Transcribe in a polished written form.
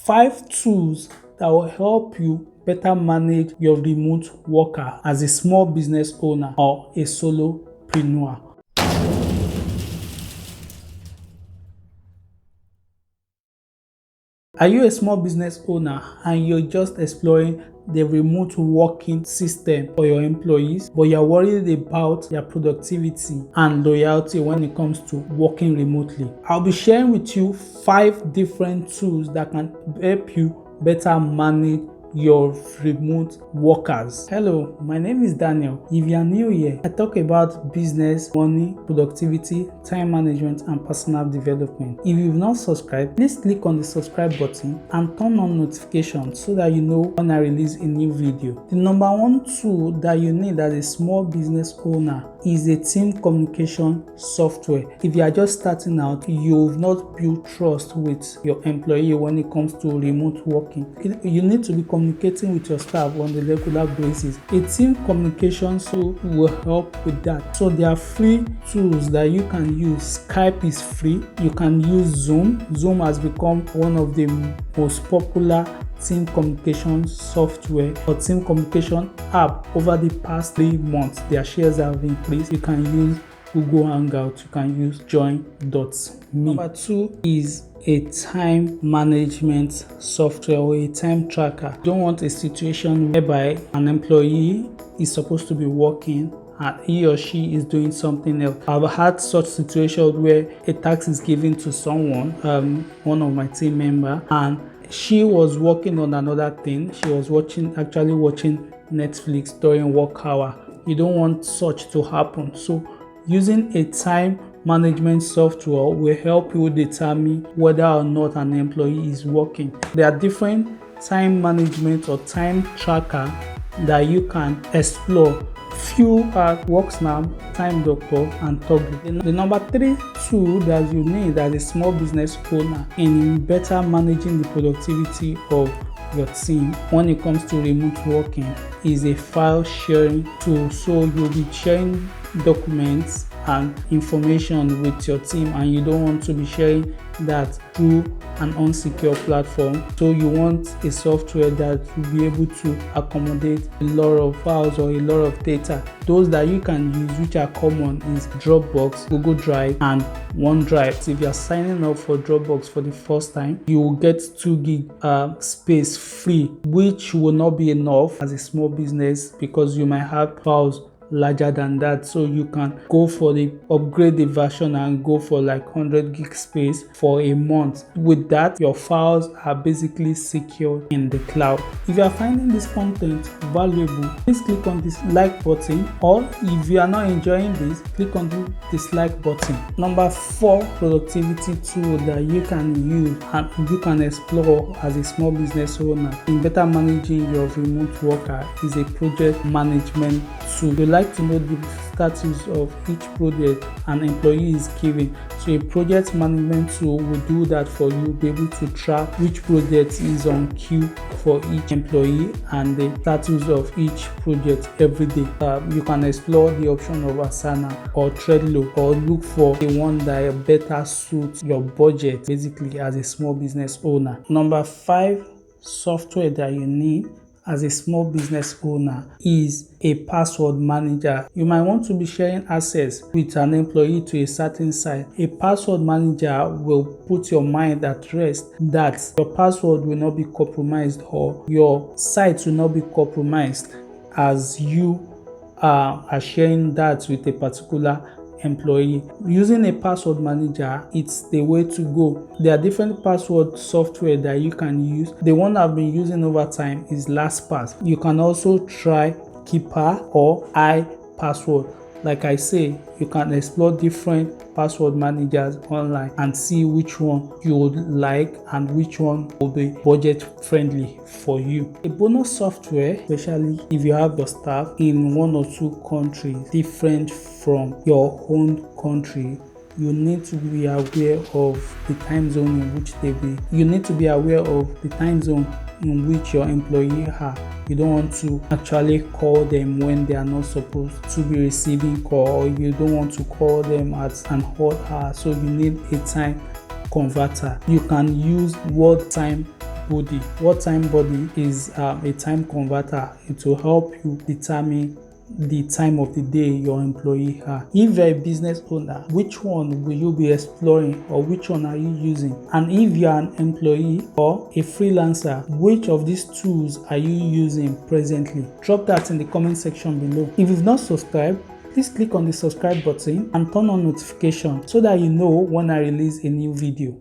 5 tools that will help you better manage your remote worker as a small business owner or a solopreneur. Are you a small business owner and you're just exploring the remote working system for your employees, but you're worried about their productivity and loyalty when it comes to working remotely? I'll be sharing with you 5 different tools that can help you better manage your remote workers. Hello, my name is Daniel. If you are new here, I talk about business, money, productivity, time management, and personal development. If you've not subscribed, please click on the subscribe button and turn on notifications so that you know when I release a new video. The number 1 tool that you need as a small business owner is a team communication software. If you are just starting out, you've not built trust with your employee when it comes to remote working. You need to be communicating with your staff on a regular basis. A team communication tool will help with that. So there are free tools that you can use. Skype is free. You can use Zoom. Zoom has become one of the most popular team communication software or team communication app over the past 3 months. Their shares have increased. You can use Google Hangout, you can use join.me. Number 2 is a time management software or a time tracker. You don't want a situation whereby an employee is supposed to be working and he or she is doing something else. I've had such situations where a task is given to someone, one of my team members, and she was working on another thing. She was actually watching Netflix during work hour. You don't want such to happen. So using a time management software will help you determine whether or not an employee is working. There are different time management or time tracker that you can explore. Few are WorkSnap, Time Doctor, and Toggle. The number 3 tool that you need as a small business owner in better managing the productivity of your team when it comes to remote working is a file sharing tool. So you'll be sharing documents and information with your team, and you don't want to be sharing that through an unsecure platform. So you want a software that will be able to accommodate a lot of files or a lot of data. Those that you can use which are common is Dropbox, Google Drive, and OneDrive. So if you are signing up for Dropbox for the first time, you will get 2 gig space free, which will not be enough as a small business because you might have files larger than that. So you can go for the upgraded version and go for like 100 gig space for a month. With that, your files are basically secured in the cloud. If you are finding this content valuable, please click on this like button, or if you are not enjoying this, click on the dislike button. Number 4 productivity tool that you can use and you can explore as a small business owner in better managing your remote worker is a project management tool. You like to know the status of each project an employee is given. So a project management tool will do that for you, be able to track which project is on queue for each employee and the status of each project every day. You can explore the option of Asana or Trello, or look for the one that better suits your budget basically as a small business owner. Number 5 software that you need as a small business owner is a password manager. You might want to be sharing access with an employee to a certain site. A password manager will put your mind at rest that your password will not be compromised or your site will not be compromised as you are sharing that with a particular employee. Using a password manager, it's the way to go. There are different password software that you can use. The one I've been using over time is LastPass. You can also try Keeper or iPassword. Like I say, you can explore different password managers online and see which one you would like and which one will be budget friendly for you. A bonus software, especially if you have your staff in 1 or 2 countries different from your own country, you need to be aware of the time zone in which they be. You need to be aware of the time zone in which your employee are. You don't want to actually call them when they are not supposed to be receiving call, or you don't want to call them at an odd hour. So you need a time converter. You can use word time body. What time body is a time converter. It will help you determine the time of the day your employee are. If you're a business owner, which one will you be exploring, or which one are you using? And if you're an employee or a freelancer, which of these tools are you using presently? Drop that in the comment section below. If you've not subscribed, please click on the subscribe button and turn on notification so that you know when I release a new video.